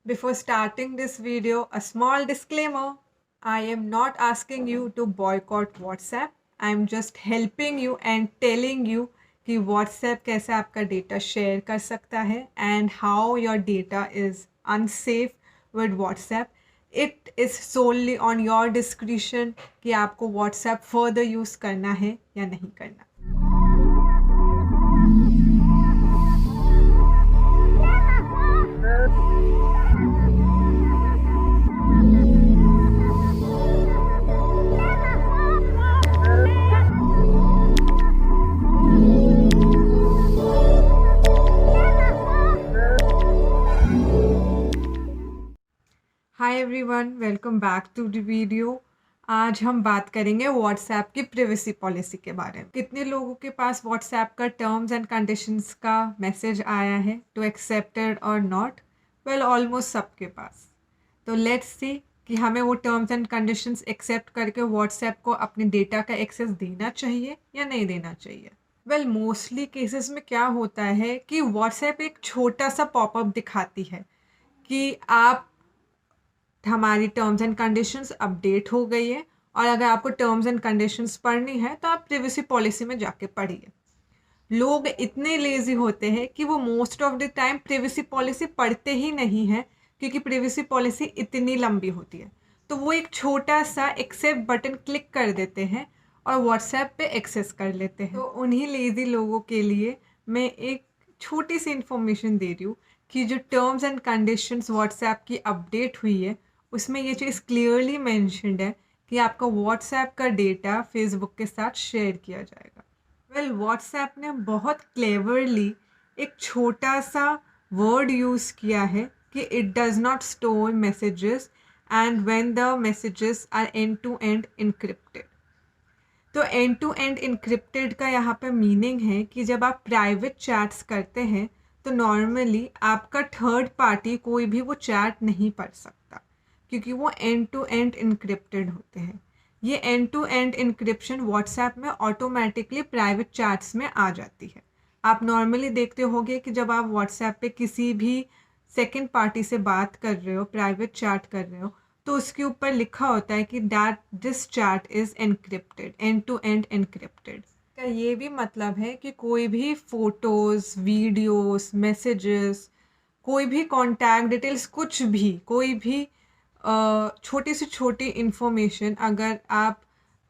Before starting this video, a small disclaimer. I am not asking you to boycott WhatsApp. I am just helping you and telling you कि WhatsApp कैसे आपका data share कर सकता है and how your data is unsafe with WhatsApp. It is solely on your discretion कि आपको WhatsApp further use करना है या नहीं करना. Hi everyone, welcome back to the video. आज हम बात करेंगे व्हाट्सएप की प्राइवेसी पॉलिसी के बारे में। कितने लोगों के पास व्हाट्सएप का टर्म्स एंड कंडीशंस का मैसेज आया है टू एक्सेप्टेड और नॉट? वेल, ऑलमोस्ट सबके पास। तो लेट्स सी कि हमें वो टर्म्स एंड कंडीशंस एक्सेप्ट करके व्हाट्सएप को अपने डेटा का एक्सेस देना चाहिए या नहीं देना चाहिए। वेल, मोस्टली केसेस में क्या होता है कि व्हाट्सएप एक छोटा सा पॉपअप दिखाती है कि आप हमारी टर्म्स एंड कंडीशंस अपडेट हो गई है, और अगर आपको टर्म्स एंड कंडीशंस पढ़नी है तो आप प्राइवेसी पॉलिसी में जाके पढ़िए। लोग इतने लेज़ी होते हैं कि वो most of the time privacy policy पढ़ते ही नहीं है, क्योंकि प्राइवेसी पॉलिसी इतनी लंबी होती है। तो वो एक छोटा सा एक्सेप्ट बटन क्लिक कर देते हैं और व्हाट्सएप पे एक्सेस कर लेते हैं। तो उन्हीं लेज़ी लोगों के लिए मैं एक छोटी सी इन्फॉर्मेशन दे रही हूँ कि जो टर्म्स एंड कंडीशंस व्हाट्सएप की अपडेट हुई है उसमें ये चीज़ क्लियरली मेंशन्ड है कि आपका व्हाट्सएप का डेटा फेसबुक के साथ शेयर किया जाएगा। वेल, व्हाट्सएप ने बहुत क्लेवरली एक छोटा सा वर्ड यूज़ किया है कि it does not store messages and when the messages are end to end encrypted. तो एंड टू एंड इनक्रिप्टेड का यहाँ पे मीनिंग है कि जब आप प्राइवेट चैट्स करते हैं तो नॉर्मली आपका थर्ड पार्टी कोई भी वो चैट नहीं पढ़ सकता, क्योंकि वो एंड टू एंड इनक्रिप्टेड होते हैं। ये end to end encryption WhatsApp में ऑटोमेटिकली प्राइवेट चैट्स में आ जाती है। आप नॉर्मली देखते होंगे कि जब आप व्हाट्सएप पे किसी भी सेकंड पार्टी से बात कर रहे हो, प्राइवेट चैट कर रहे हो, तो उसके ऊपर लिखा होता है कि that this chat is encrypted, end to end encrypted. का ये भी मतलब है कि कोई भी फ़ोटोज़, वीडियोस, मैसेजेस, कोई भी कॉन्टैक्ट डिटेल्स, कुछ भी, कोई भी छोटी से छोटी इन्फॉर्मेशन अगर आप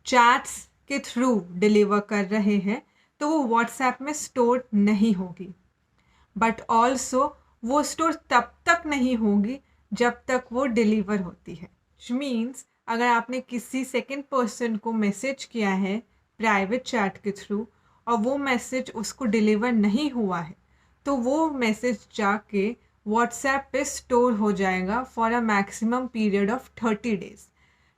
चैट्स के थ्रू डिलीवर कर रहे हैं तो वो व्हाट्सएप में स्टोर नहीं होगी। बट ऑल्सो वो स्टोर तब तक नहीं होगी जब तक वो डिलीवर होती है। विच मीन्स अगर आपने किसी सेकेंड पर्सन को मैसेज किया है प्राइवेट चैट के थ्रू और वो मैसेज उसको डिलीवर नहीं हुआ है, तो वो मैसेज जाके व्हाट्सएप पे स्टोर हो जाएगा for a maximum period of 30 days.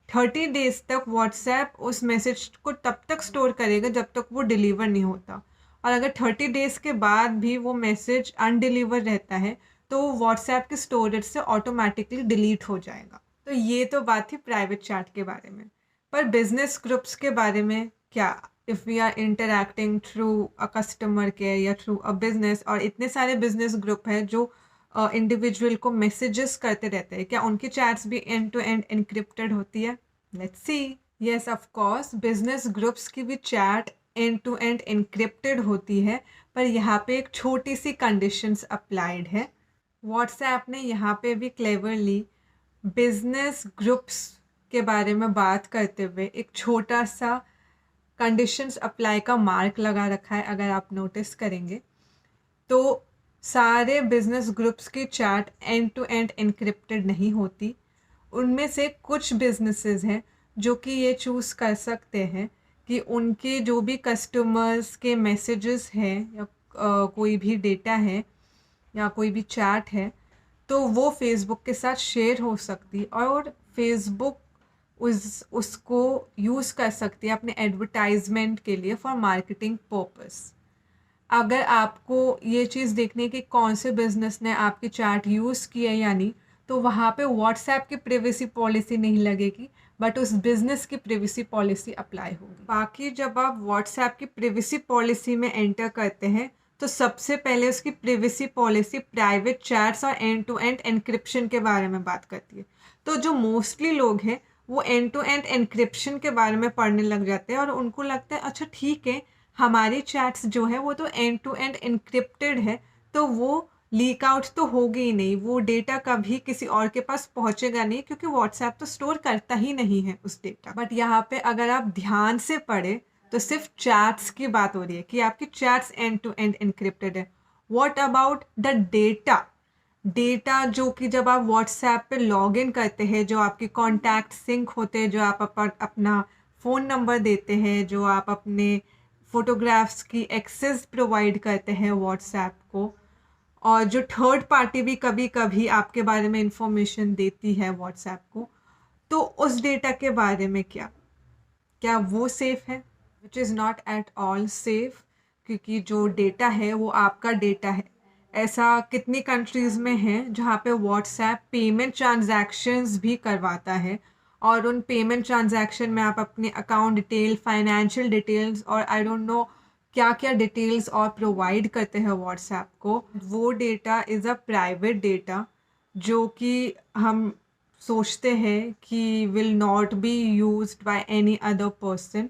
30 days तक व्हाट्सएप उस मैसेज को तब तक स्टोर करेगा जब तक वो डिलीवर नहीं होता, और अगर 30 डेज़ के बाद भी वो मैसेज अनडिलीवर रहता है तो वो व्हाट्सएप के स्टोरेज से ऑटोमेटिकली डिलीट हो जाएगा। तो ये तो बात थी प्राइवेट चैट के बारे में। पर बिजनेस ग्रुप्स के बारे में क्या? If we are interacting through a customer care या थ्रू अ बिजनेस, और इतने सारे बिजनेस ग्रुप हैं जो इंडिविजुअल को मैसेजेस करते रहते हैं, क्या उनकी चैट्स भी एंड टू एंड एनक्रिप्टेड होती है? Let's see. Yes, of course business groups की भी chat end to end encrypted होती है, पर यहाँ पे एक छोटी सी कंडीशंस अप्लाइड है। व्हाट्सएप ने यहाँ पे भी क्लेवरली बिजनेस ग्रुप्स के बारे में बात करते हुए एक छोटा सा कंडीशंस अप्लाई का मार्क लगा रखा है। अगर आप नोटिस करेंगे तो सारे बिजनेस ग्रुप्स की chat end to end encrypted नहीं होती। उनमें से कुछ बिजनेसेस हैं जो कि ये चूज़ कर सकते हैं कि उनके जो भी कस्टमर्स के मैसेजेस हैं या कोई भी डेटा है या कोई भी चैट है तो वो फेसबुक के साथ शेयर हो सकती, और फेसबुक उसको यूज़ कर सकती है अपने एडवर्टाइजमेंट के लिए फॉर मार्केटिंग पर्पस। अगर आपको ये चीज़ देखने की कौन से बिज़नेस ने आपकी चैट यूज़ की है या नहीं, तो वहाँ पे व्हाट्सएप की प्राइवेसी पॉलिसी नहीं लगेगी, बट उस बिज़नेस की प्राइवेसी पॉलिसी अप्लाई होगी। बाकी जब आप व्हाट्सएप की प्राइवेसी पॉलिसी में एंटर करते हैं तो सबसे पहले उसकी प्रिवेसी पॉलिसी प्राइवेट चैट्स और एंड टू एंड एनक्रिप्शन के बारे में बात करती है। तो जो मोस्टली लोग हैं वो एंड टू एंड एनक्रिप्शन के बारे में पढ़ने लग जाते हैं और उनको लगता है अच्छा ठीक है, हमारी चैट्स जो है वो तो एंड टू एंड एनक्रिप्टेड है, तो वो लीक आउट तो होगी ही नहीं, वो डेटा कभी किसी और के पास पहुंचेगा नहीं, क्योंकि व्हाट्सएप तो स्टोर करता ही नहीं है उस डेटा। बट यहाँ पे अगर आप ध्यान से पढ़े तो सिर्फ चैट्स की बात हो रही है कि आपकी chats end to end encrypted है। What about the data? Data जो कि जब आप व्हाट्सएप पे लॉग इन करते हैं, जो आपके कॉन्टैक्ट सिंक होते हैं, जो आप अपना फ़ोन नंबर देते हैं, जो आप अपने फ़ोटोग्राफ्स की एक्सेस प्रोवाइड करते हैं व्हाट्सएप को, और जो थर्ड पार्टी भी कभी कभी आपके बारे में इंफॉर्मेशन देती है व्हाट्सएप को, तो उस डेटा के बारे में क्या क्या वो सेफ़ है? विच is not at all safe, क्योंकि जो डेटा है वो आपका डेटा है। ऐसा कितनी कंट्रीज़ में है जहाँ पे व्हाट्सएप पेमेंट ट्रांजैक्शंस भी करवाता है, और उन पेमेंट ट्रांजैक्शन में आप अपने अकाउंट डिटेल, फाइनेंशियल डिटेल्स और आई डोंट नो क्या क्या डिटेल्स और प्रोवाइड करते हैं व्हाट्सएप को। वो data is a private data जो कि हम सोचते हैं कि will not be used by any other person,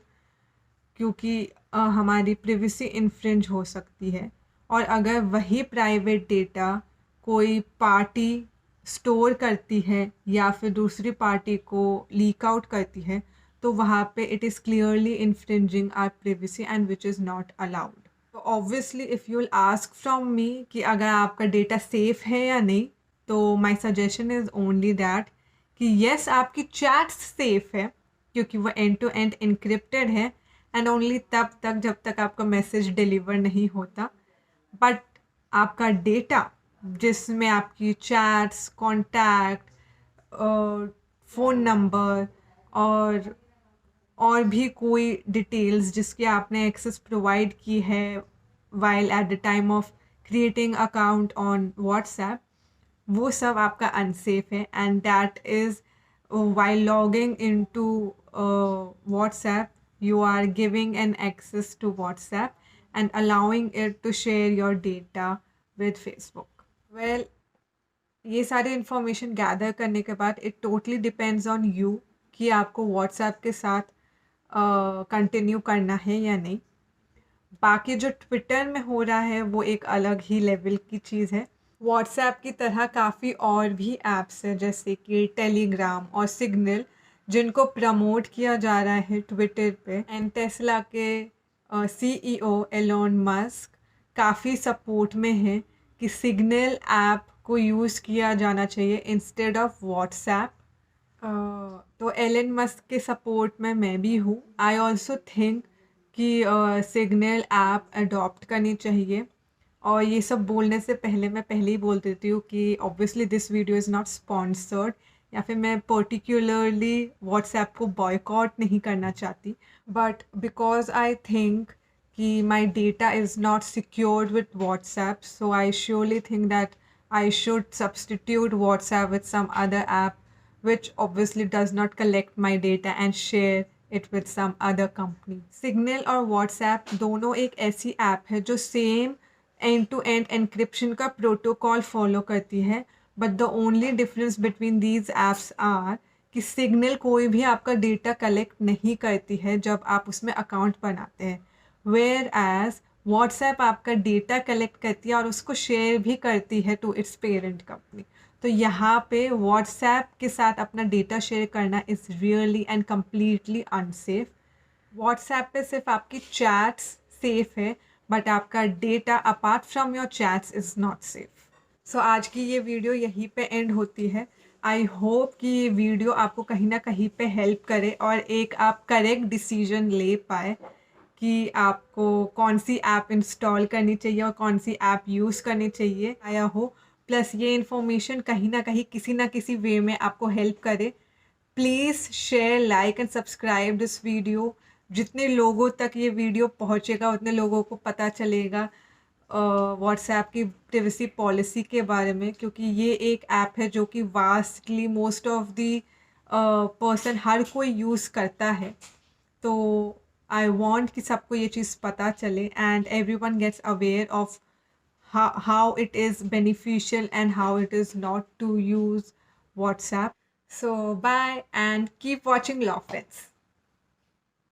क्योंकि हमारी प्रिवेसी इन्फ्रिंज हो सकती है। और अगर वही प्राइवेट डेटा कोई पार्टी स्टोर करती है या फिर दूसरी पार्टी को लीक आउट करती है, तो वहाँ पे it is clearly infringing our privacy and which is not allowed. तो obviously if you will ask from me कि अगर आपका डेटा सेफ है या नहीं, तो my suggestion is only that कि येस, आपकी चैट्स सेफ है क्योंकि वो एंड टू एंड इनक्रिप्टेड है, एंड ओनली तब तक जब तक आपका मैसेज डिलीवर नहीं होता। बट आपका डेटा, जिसमें आपकी चैट्स, कॉन्टैक्ट, फ़ोन नंबर और भी कोई डिटेल्स जिसकी आपने एक्सेस प्रोवाइड की है while at the time of creating account on WhatsApp, वो सब आपका अनसेफ है, and that is while logging into WhatsApp, you are giving an access to WhatsApp and allowing it to share your data with Facebook. Well, ये सारी information gather करने के बाद it totally depends on you कि आपको WhatsApp के साथ continue करना है या नहीं। बाकी जो ट्विटर में हो रहा है वो एक अलग ही लेवल की चीज़ है। व्हाट्सएप की तरह काफ़ी और भी ऐप्स हैं जैसे कि टेलीग्राम और सिग्नल, जिनको प्रमोट किया जा रहा है ट्विटर पे, एंड टेस्ला के सीईओ एलोन मस्क काफ़ी सपोर्ट में है कि सिग्नल ऐप को यूज़ किया जाना चाहिए इंस्टेड ऑफ व्हाट्सएप। तो एलन मस्क के सपोर्ट में मैं भी हूँ। आई ऑल्सो थिंक कि सिग्नल ऐप अडॉप्ट करनी चाहिए। और ये सब बोलने से पहले मैं पहले ही बोल देती हूँ कि obviously this video is not sponsored, या फिर मैं पर्टिकुलरली व्हाट्सएप को बॉयकॉट नहीं करना चाहती, बट बिकॉज आई थिंक कि my data is not secured with WhatsApp, so I surely think that I should substitute WhatsApp with some other app which obviously does not collect my data and share it with some other company. Signal और WhatsApp दोनों एक ऐसी app है जो same end to end encryption का protocol follow करती है, but the only difference between these apps are कि सिग्नल कोई भी आपका डेटा कलेक्ट नहीं करती है जब आप उसमें अकाउंट बनाते हैं, वेयर एज व्हाट्सएप आपका डेटा कलेक्ट करती है और उसको शेयर भी करती है टू इट्स पेरेंट कंपनी। तो यहाँ पे व्हाट्सएप के साथ अपना डेटा शेयर करना is really and completely unsafe. WhatsApp पे सिर्फ आपकी चैट्स सेफ है, बट आपका data apart from your chats is not safe. So आज की ये वीडियो यहीं पे एंड होती है। आई होप कि ये वीडियो आपको कहीं ना कहीं पे हेल्प करे और एक आप करेक्ट डिसीजन ले पाए कि आपको कौन सी ऐप इंस्टॉल करनी चाहिए और कौन सी ऐप यूज़ करनी चाहिए आया हो। प्लस ये इन्फॉर्मेशन कहीं ना कहीं किसी ना किसी वे में आपको हेल्प करे। Please share, like and subscribe this video. जितने लोगों तक ये वीडियो पहुंचेगा उतने लोगों को पता चलेगा व्हाट्सएप की प्रिवेसी पॉलिसी के बारे में, क्योंकि ये एक ऐप है जो कि vastly most of the person, हर कोई यूज़ करता है। तो आई वांट कि सबको ये चीज़ पता चले and everyone gets aware of how it is beneficial and how it is not to use WhatsApp. So bye and keep watching Law Friends.